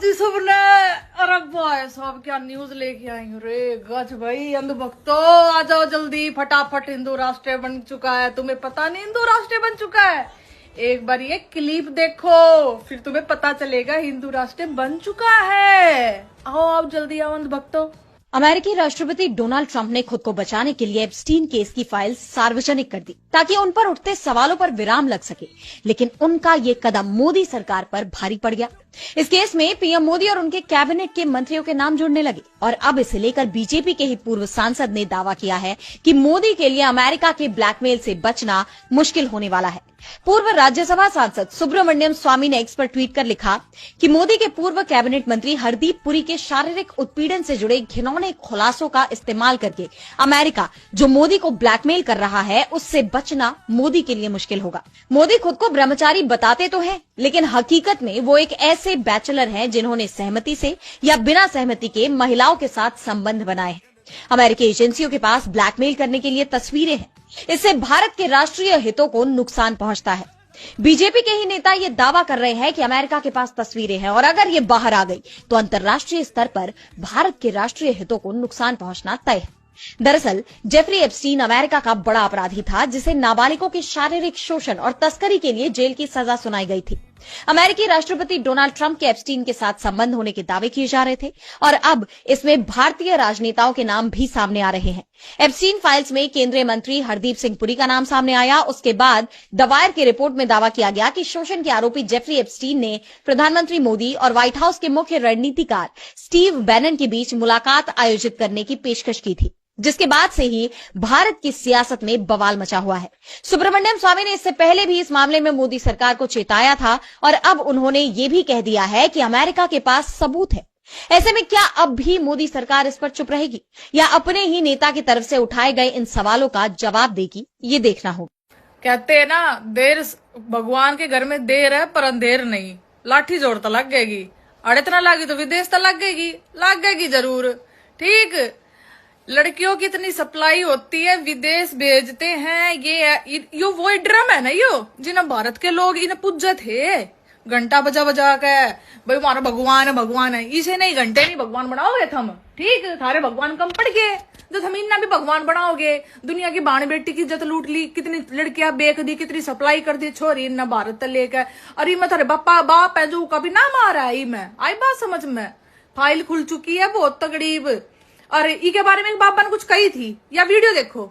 जी सबने। अरे भाई साहब क्या न्यूज लेके आई हो रे गज भाई। अंधभक्तो आ जाओ जल्दी फटाफट, हिंदू राष्ट्र बन चुका है। तुम्हें पता नहीं हिंदू राष्ट्र बन चुका है? एक बार ये क्लिप देखो फिर तुम्हें पता चलेगा हिंदू राष्ट्र बन चुका है। आओ आप जल्दी आओ अंधभक्तो। अमेरिकी राष्ट्रपति डोनाल्ड ट्रंप ने खुद को बचाने के लिए एप्स्टीन केस की फाइल सार्वजनिक कर दी ताकि उन पर उठते सवालों पर विराम लग सके, लेकिन उनका ये कदम मोदी सरकार पर भारी पड़ गया। इस केस में पीएम मोदी और उनके कैबिनेट के मंत्रियों के नाम जुड़ने लगे और अब इसे लेकर बीजेपी के ही पूर्व सांसद ने दावा किया है कि मोदी के लिए अमेरिका के ब्लैकमेल से बचना मुश्किल होने वाला है। पूर्व राज्यसभा सांसद सुब्रमण्यम स्वामी ने एक्स पर ट्वीट कर लिखा कि मोदी के पूर्व कैबिनेट मंत्री हरदीप पुरी के शारीरिक उत्पीड़न से जुड़े घिनौने खुलासों का इस्तेमाल करके अमेरिका जो मोदी को ब्लैकमेल कर रहा है उससे बचना मोदी के लिए मुश्किल होगा। मोदी खुद को ब्रह्मचारी बताते तो हैं, लेकिन हकीकत में वो एक ऐसे बैचलर हैं जिन्होंने सहमति से या बिना सहमति के महिलाओं के साथ संबंध बनाए हैं। अमेरिकी एजेंसियों के पास ब्लैकमेल करने के लिए तस्वीरें हैं। इससे भारत के राष्ट्रीय हितों को नुकसान पहुंचता है। बीजेपी के ही नेता ये दावा कर रहे हैं कि अमेरिका के पास तस्वीरें हैं और अगर ये बाहर आ गई तो अंतर्राष्ट्रीय स्तर पर भारत के राष्ट्रीय हितों को नुकसान पहुंचना तय है। दरअसल जेफरी एप्स्टीन अमेरिका का बड़ा अपराधी था जिसे नाबालिगों के शारीरिक शोषण और तस्करी के लिए जेल की सजा सुनाई गई थी। अमेरिकी राष्ट्रपति डोनाल्ड ट्रंप के एप्स्टीन के साथ संबंध होने के दावे किए जा रहे थे और अब इसमें भारतीय राजनेताओं के नाम भी सामने आ रहे हैं। एप्स्टीन फाइल्स में केंद्रीय मंत्री हरदीप सिंह पुरी का नाम सामने आया। उसके बाद द वायर की रिपोर्ट में दावा किया गया कि शोषण के आरोपी जेफरी एप्स्टीन ने प्रधानमंत्री मोदी और व्हाइट हाउस के मुख्य रणनीतिकार स्टीव बैनन के बीच मुलाकात आयोजित करने की पेशकश की थी, जिसके बाद से ही भारत की सियासत में बवाल मचा हुआ है। सुब्रमण्यम स्वामी ने इससे पहले भी इस मामले में मोदी सरकार को चेताया था और अब उन्होंने ये भी कह दिया है कि अमेरिका के पास सबूत है। ऐसे में क्या अब भी मोदी सरकार इस पर चुप रहेगी या अपने ही नेता की तरफ से उठाए गए इन सवालों का जवाब देगी, ये देखना होगा। कहते हैं ना, देर भगवान के घर में देर है पर अंधेर नहीं। लाठी जोर तो लग गएगी, अड़े तो ना लगी तो विदेश तो लग गएगी जरूर। ठीक, लड़कियों की इतनी सप्लाई होती है, विदेश भेजते हैं। यो वो ड्रम है ना यो जिन्हें भारत के लोग इन्हें पूजे थे घंटा बजा बजा के, भाई हमारा भगवान है। इसे नहीं घंटे नहीं भगवान बनाओगे थम। ठीक, थारे भगवान कम पड़ गए जो हम इन्ना भी भगवान बनाओगे। दुनिया की बाण बेटी की इज्जत लूट ली, कितनी लड़कियां बेच दी, कितनी सप्लाई कर दी छोरी इन्ना भारत लेकर। अरे मैं थारे बाप है जो कभी ना मारा है। मैं आई बात समझ में, फाइल खुल चुकी है बहुत तगड़ीब। और इसके बारे में बाबा ने कुछ कही थी, या वीडियो देखो।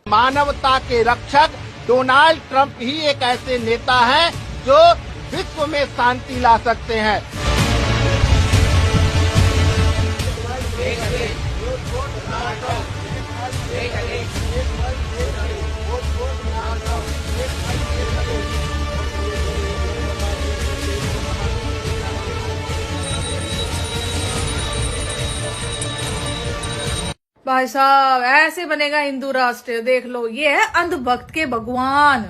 मानवता के रक्षक डोनाल्ड ट्रंप ही एक ऐसे नेता हैं जो विश्व में शांति ला सकते हैं। भाई साहब ऐसे बनेगा हिंदू राष्ट्र। देख लो, ये है अंधभक्त के भगवान।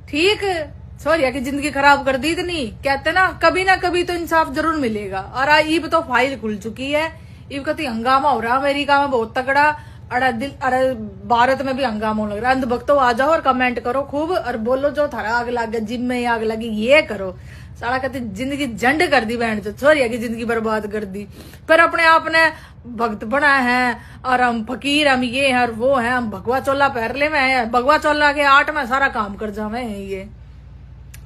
ठीक, सोरिया की जिंदगी खराब कर दी इतनी। कहते ना कभी तो इंसाफ जरूर मिलेगा। और ईब तो फाइल खुल चुकी है। ईब का तो हंगामा हो रहा है अमेरिका में बहुत तगड़ा। अरे भारत में भी हंगामा होने लग रहा है। अंधभक्तों आ जाओ और कमेंट करो खूब और बोलो जो थारा आग लग गया, जिम में आग लगी, ये करो। साला कहते जिंदगी जंड कर दी बहन जो, छोरिया की जिंदगी बर्बाद कर दी। फिर अपने आप ने भक्त बना है और हम फकीर, हम ये हैं और वो हैं, हम भगवा चोला पहरले में है। भगवा चोला के 8 में सारा काम कर जावे हैं। ये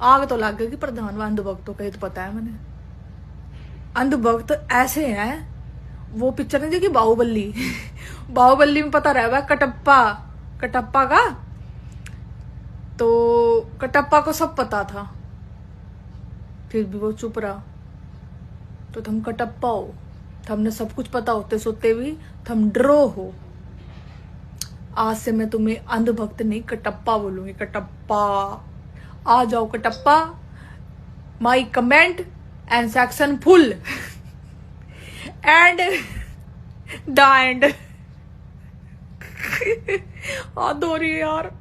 आग तो लग गई प्रधान अंधभक्तों का, ये तो पता है मैंने। अंधभक्त ऐसे हैं, वो पिक्चर नहीं देखी बाहुबली बाहुबली में पता रहा कटप्पा का, तो कटप्पा को सब पता था फिर भी वो चुप रहा। तो तुम कटप्पा हो, तुमने सब कुछ पता होते सोते भी तुम डरो हो। आज से मैं तुम्हें अंधभक्त नहीं कटप्पा बोलूंगी। कटप्पा आ जाओ, Kattappa. My comment and section full and the end. आ दो यार।